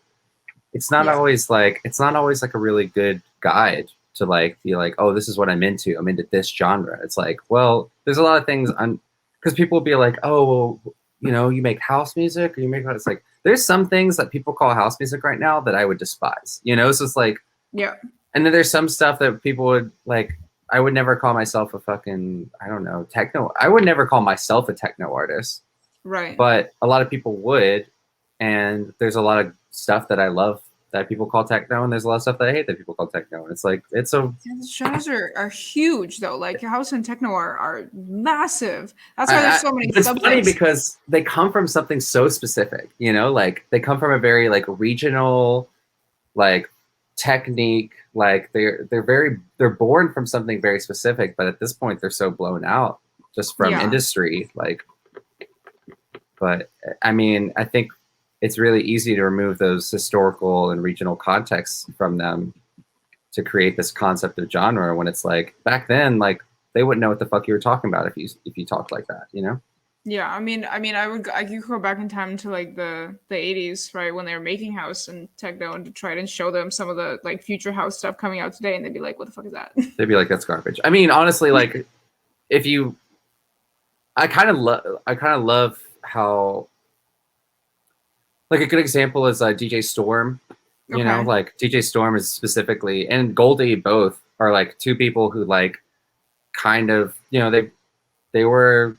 Yeah. it's not always like a really good guide to like be like, oh, this is what I'm into. I'm into this genre. It's like, well, there's a lot of things because people will be like, oh, well, you know, you make house music or you make, it's like, there's some things that people call house music right now that I would despise, you know? So it's like, Yeah. and then there's some stuff that people would like, I would never call myself a fucking, I don't know, techno. I would never call myself a techno artist, Right. but a lot of people would. And there's a lot of stuff that I love that people call techno, and there's a lot of stuff that I hate that people call techno. And it's like, it's a, Yeah, the genres are huge though. Like house and techno are massive. That's why there's I, so many it's funny subsets. because they come from something so specific, you know, like they come from a very like regional, like technique, like they're born from something very specific, but at this point they're so blown out just from Yeah. industry, like, but I mean, I think it's really easy to remove those historical and regional contexts from them to create this concept of genre when it's like back then, like they wouldn't know what the fuck you were talking about if you talked like that, you know? Yeah, I could go back in time to like the 80s, right, when they were making house and techno in Detroit and show them some of the like future house stuff coming out today, and they'd be like, "What the fuck is that?" They'd be like, that's garbage. I mean, honestly, like if you I kind of love how, like, a good example is DJ Storm. You know, Okay. like DJ Storm is specifically, and Goldie both are like two people who like kind of, you know, they were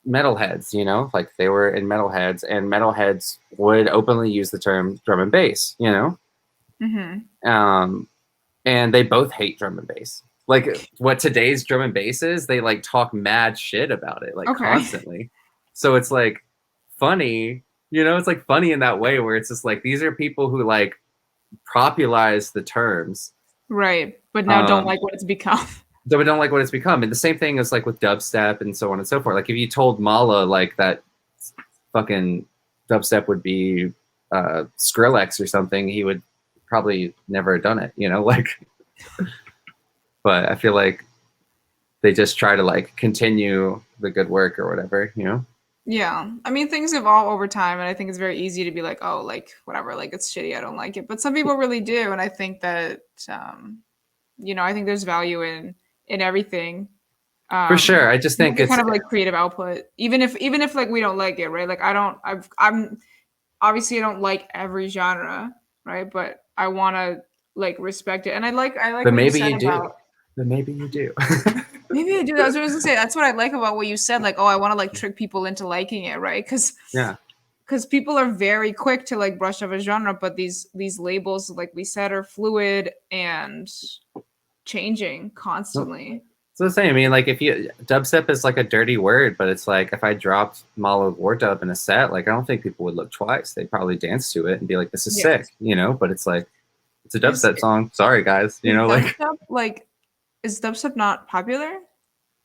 metalheads, you know, like they were in metalheads, and metalheads would openly use the term drum and bass, you know. Mm-hmm. um and they both hate drum and bass. Like what today's drum and bass is, they like talk mad shit about it like Okay. constantly. So it's like funny, you know, it's like funny in that way where it's just like these are people who like popularize the terms, Right. But now don't um like what it's become. that we don't like what it's become. And the same thing is like with dubstep and so on and so forth. Like if you told Mala like that fucking dubstep would be Skrillex or something, he would probably never have done it, you know, like. But I feel like they just try to like continue the good work or whatever, you know. Yeah. I mean, things evolve over time, and I think it's very easy to be like, oh, like, whatever, like, it's shitty, I don't like it. But some people really do, and I think that, I think there's value in everything. For sure, Um, I just think Any it's kind of like creative output, even if like we don't like it, right? Like, I'm obviously I don't like every genre, right? But I want to like respect it, and I like but what you maybe said you do, about. but maybe you do. Maybe I do. That's what I was gonna say. That's what I like about what you said. Like, oh, I want to like trick people into liking it, right? Yeah. Because people are very quick to like brush off a genre, but these labels, like we said, are fluid and changing Well, constantly. it's the same. I mean, like if you dubstep is like a dirty word, but it's like if I dropped Malo War Dub in a set, like I don't think people would look twice. They'd probably dance to it and be like, "This is sick," Yes. you know. But it's like it's a Is dubstep song. Sorry, guys. You is know, like dubstep like is dubstep not popular?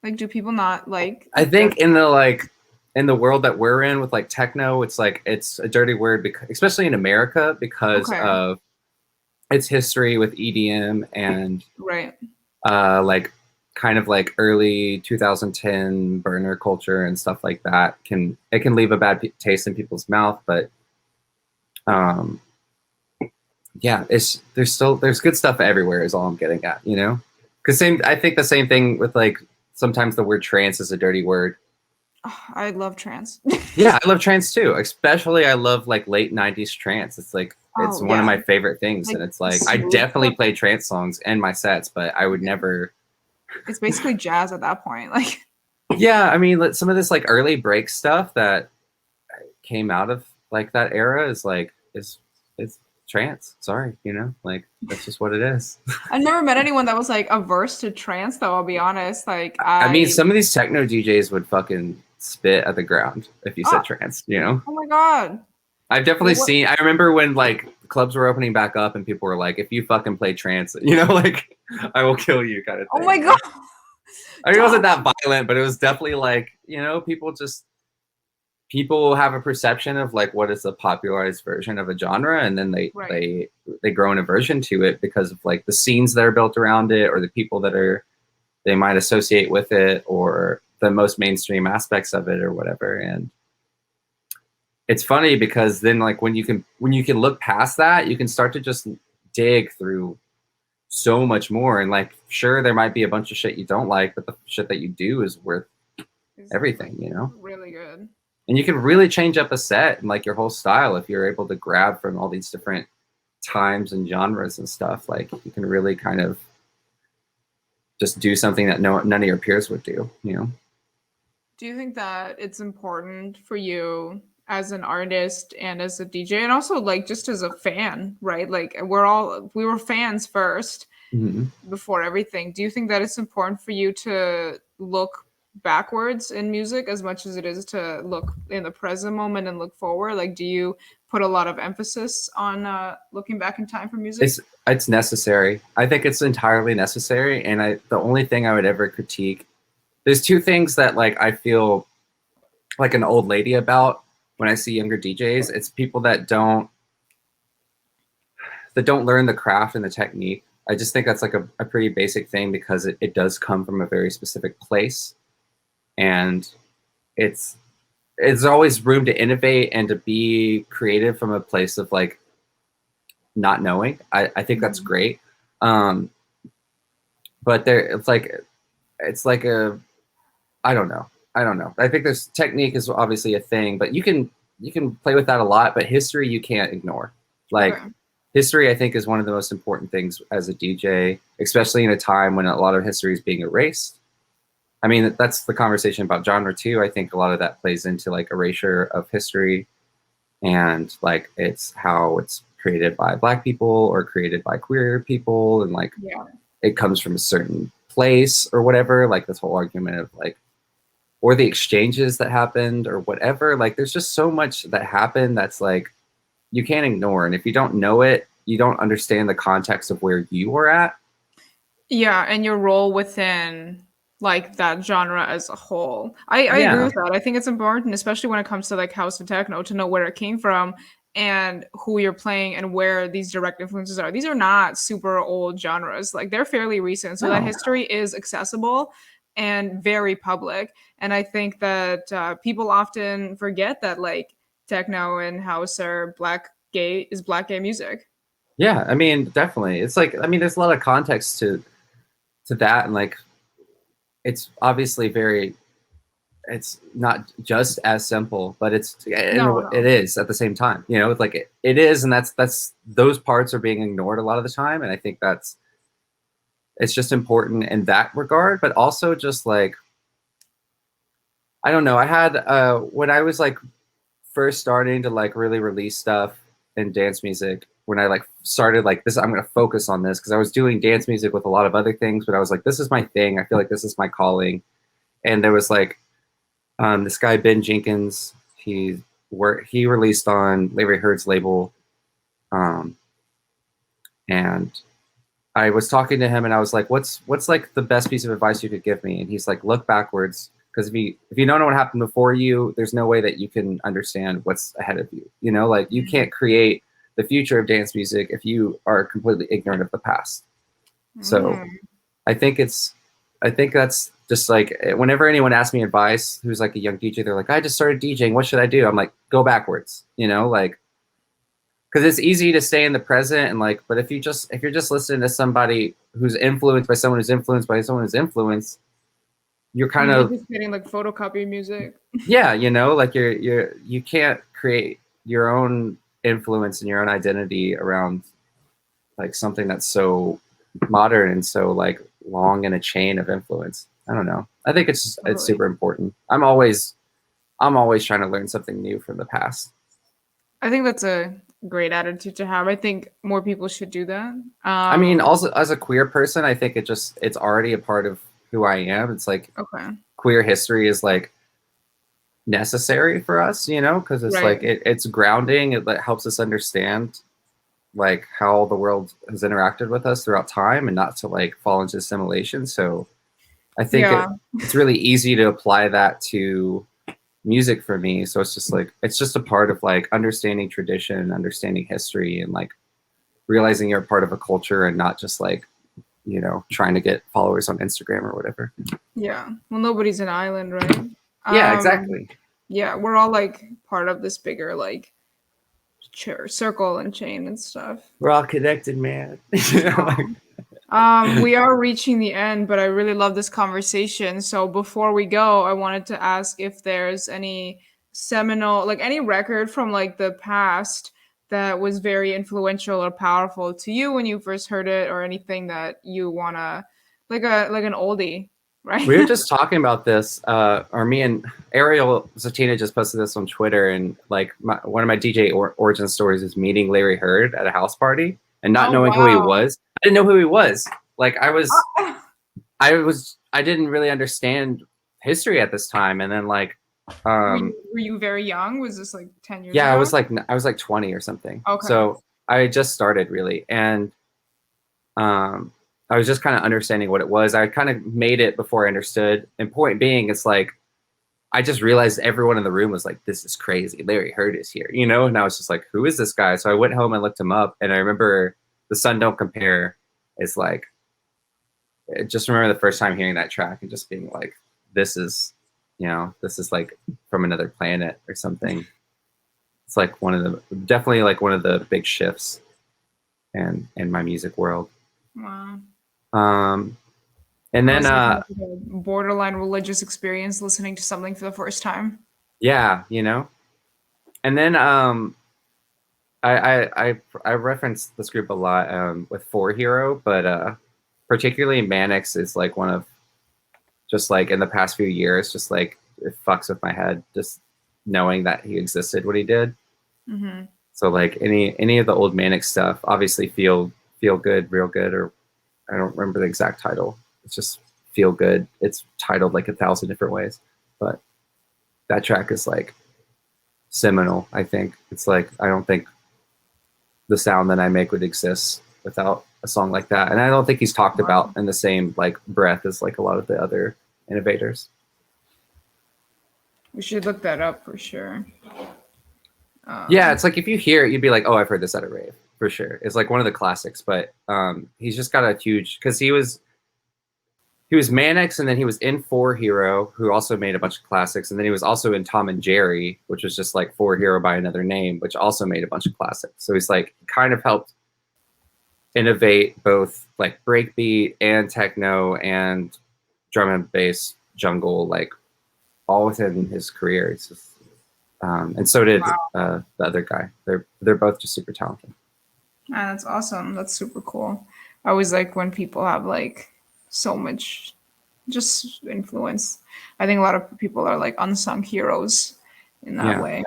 Like, do people not like I the? think in the like in the world that we're in with like techno, it's like it's a dirty word because, especially in America, because Okay, of its history with EDM and right. like kind of like early 2010 burner culture and stuff like that. Can leave a bad taste in people's mouth, but um, yeah, it's there's good stuff everywhere. Is all I'm getting at, you know. Because same, I think the same thing with like sometimes the word trance is a dirty word. Oh, I love trance. Yeah, I love trance too. Especially I love like late 90s trance. It's like it's Oh one of yeah, my favorite things. like And it's like I smooth definitely stuff. play trance songs in my sets, but I would never. It's basically jazz at that point. Like, Yeah, I mean some of this like early break stuff that came out of like that era is like is trance. Sorry, you know? Like that's just what it is. I've never met anyone that was like averse to trance, though. I'll be honest. Like, I mean some of these techno DJs would fucking spit at the ground if you said oh, trance, you know? oh my god. I've definitely Well, what? seen. I remember when like clubs were opening back up and people were like, "If you fucking play trance, you know, like I will kill you," kind of Oh thing. my You know, god. I mean, it wasn't Don't. that violent, but it was definitely like, you know, people have a perception of like what is a popularized version of a genre, and then Right. they grow an aversion to it because of like the scenes that are built around it, or the people that are they might associate with it, or the most mainstream aspects of it, or whatever. And it's funny because then like when you can look past that, you can start to just dig through so much more. And like sure there might be a bunch of shit you don't like, but the shit that you do is worth Is like everything, you know. really good. And you can really change up a set and like your whole style if you're able to grab from all these different times and genres and stuff. Like you can really kind of just do something that none of your peers would do, you know. Do you think that it's important for you as an artist and as a DJ, and also like just as a fan, right? Like we were fans first Mm-hmm. before everything. Do you think that it's important for you to look backwards in music as much as it is to look in the present moment and look forward? Like, do you put a lot of emphasis on looking back in time for music? It's necessary. I think it's entirely necessary. And the only thing I would ever critique, there's two things that like I feel like an old lady about when I see younger DJs. It's people that don't learn the craft and the technique. I just think that's like a pretty basic thing because it does come from a very specific place. And it's it's always room to innovate and to be creative from a place of like not knowing. I think that's Mhm. great. But there it's like a I don't know. I don't know. I think there's technique is obviously a thing, but you can play with that a lot. But history you can't ignore. Like Okay. history, I think is one of the most important things as a DJ, especially in a time when a lot of history is being erased. I mean, that's the conversation about genre too. I think a lot of that plays into like erasure of history and like it's how it's created by Black people or created by queer people, and like Yeah. it comes from a certain place or whatever. Like this whole argument of like or the exchanges that happened or whatever. Like there's just so much that happened that's like you can't ignore. And if you don't know it, you don't understand the context of where you were at. Yeah, and your role within like that genre as a whole. I agree Yeah. with that. I think it's important, especially when it comes to like house and techno, to know where it came from and who you're playing and where these direct influences are. These are not super old genres. Like they're fairly recent. So that No. history is accessible and very public. And I think that people often forget that like techno and house are black gay music. Yeah. I mean, definitely. It's like I mean, there's a lot of context to that, and like it's obviously very. It's not just as simple, but No, it no. is at the same time. You know, it's like it is, and that's those parts are being ignored a lot of the time, and I think that's it's just important in that regard, but also just like I don't know. I had when I was like first starting to like really release stuff in dance music, when I like started like this, I'm gonna focus on this because I was doing dance music with a lot of other things, but I was like, this is my thing. I feel like this is my calling. And there was like this guy Ben Jenkins. He released on Larry Heard's label, um, and I was talking to him and I was like, what's like the best piece of advice you could give me? And he's like, look backwards. Because if you don't know what happened before you, there's no way that you can understand what's ahead of you. You know, like you can't create the future of dance music if you are completely ignorant of the past. So Mm. I think I think that's just like whenever anyone asks me advice who's like a young DJ, they're like, I just started DJing. What should I do? I'm like, go backwards, you know, like because it's easy to stay in the present and like but if you're just listening to somebody who's influenced by someone who's influenced by someone who's influenced, you're kind You're of just getting like photocopy music. yeah, you know, like you can't create your own influence and your own identity around like something that's so modern and so like long in a chain of influence. I don't know, I think it's Totally. super important. I'm always trying to learn something new from the past. I think that's a great attitude to have. I think more people should do that. I mean, also as a queer person, I think it's already a part of who I am. It's like Okay. queer history is like necessary for us, you know, because it's like Right. it's grounding. It like, helps us understand like how the world has interacted with us throughout time, and not to like fall into assimilation. So I think Yeah. it's really easy to apply that to music for me. So it's just like it's just a part of like understanding tradition, understanding history, and like realizing you're a part of a culture and not just like you know trying to get followers on Instagram or whatever. Yeah. Well, nobody's an island, right? Yeah, Um, exactly. yeah, we're all like part of this bigger like circle and chain and stuff. We're all connected, man. You know, like, We are reaching the end, but I really love this conversation. So before we go, I wanted to ask if there's any seminal, like any record from like the past that was very influential or powerful to you when you first heard it, or anything that you wanna like an oldie, right? we were just talking about this, or me and Ariel Zatina just posted this on Twitter, and like one of my DJ origin stories is meeting Larry Heard at a house party and not Oh knowing who he wow. was. I didn't know who he was. Like I didn't really understand history at this time, and then like, Were you very young? Was this like 10 years yeah, ago? I was like 20 or something. Okay. So I just started really, and um, I was just kind of understanding what it was. I kind of made it before I understood. And point being, it's like I just realized everyone in the room was like, "This is crazy. Larry Heard is here," you know. And I was just like, "Who is this guy?" So I went home and looked him up, and I remember "The Sun Don't Compare" is like, I just remember the first time hearing that track and just being like, "This is, you know, this is like from another planet or something." It's like definitely like one of the big shifts in my music world. Wow. Um, And I then was like, a borderline religious experience listening to something for the first time. yeah, you know. And then I reference this group a lot with Four Hero, but particularly Mannix is like one of just like in the past few years, just like it fucks with my head just knowing that he existed when he did. Mm-hmm. So like any of the old Mannix stuff, obviously feel good, real good, or I don't remember the exact title. It's just feel good. It's titled like 1,000 different ways, but that track is like seminal. I think it's like I don't think the sound that I make would exist without a song like that. And I don't think he's talked about in the same like breath as like a lot of the other innovators. We should look that up for sure. Yeah, it's like if you hear it, you'd be like, "Oh, I've heard this at a rave for sure." It's like one of the classics. But he's just got a huge because he was Mannix, and then he was in Four Hero, who also made a bunch of classics, and then he was also in Tom and Jerry, which was just like Four Hero by another name, which also made a bunch of classics. So he's like kind of helped innovate both like breakbeat and techno and drum and bass jungle, like all within his career. It's just, and so did the other guy. They're both just super talented. Ah, that's awesome. That's super cool. I always like when people have like so much just influence. I think a lot of people are like unsung heroes in that way.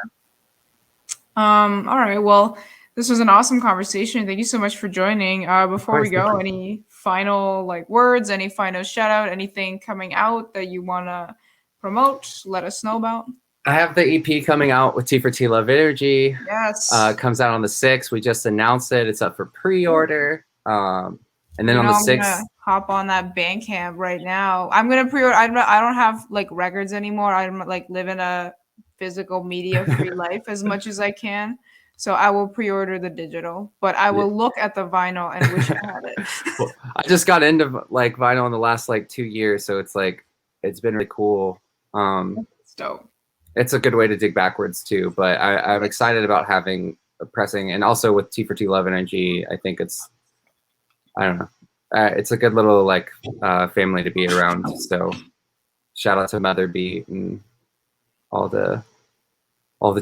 All right. Well, this was an awesome conversation. Thank you so much for joining. Before we go, any final like words, any final shout out, anything coming out that you want to promote, let us know about? I have the EP coming out with T for T Love Energy. Yes. Comes out on the 6th. We just announced it. It's up for pre-order. And then on the 6th, I'm gonna hop on that Bandcamp right now. I'm gonna pre-order. I don't have like records anymore. I'm like living a physical media free life as much as I can. So I will pre-order the digital, but I will look at the vinyl and wish I had it. Well, I just got into like vinyl in the last like 2 years, so it's like it's been really cool. It's dope. It's a good way to dig backwards too. But I'm excited about having a pressing, and also with T for T Love Energy, I think it's I don't know. It's a good little like family to be around. So shout out to Mother Beat and all the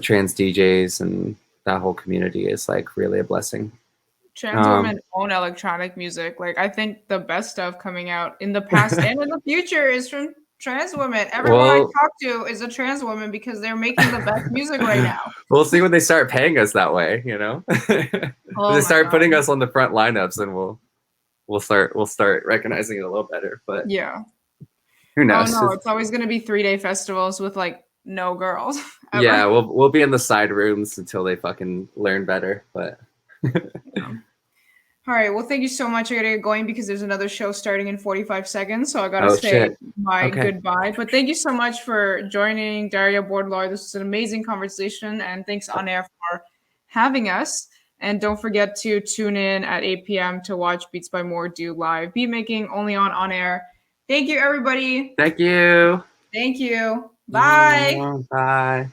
trans DJs, and that whole community is like really a blessing. Trans women own electronic music. Like I think the best stuff coming out in the past and in the future is from trans women. Everyone I talk to is a trans woman because they're making the best music right now. We'll see when they start paying us that way, you know. When they start putting us on the front lineups, and we'll start recognizing it a little better. But yeah, who knows? Oh no, it's always gonna be 3-day festivals with like no girls. Ever. Yeah, we'll be in the side rooms until they fucking learn better. But yeah. All right. Well, thank you so much. I gotta get going because there's another show starting in 45 seconds, so I gotta say my goodbye. But thank you so much for joining, Daria Bordlor. This was an amazing conversation, and thanks Onaire for having us. And don't forget to tune in at 8 p.m. to watch Beats by More do live beat making only on Onaire. Thank you, everybody. Thank you. Thank you. Bye. Bye.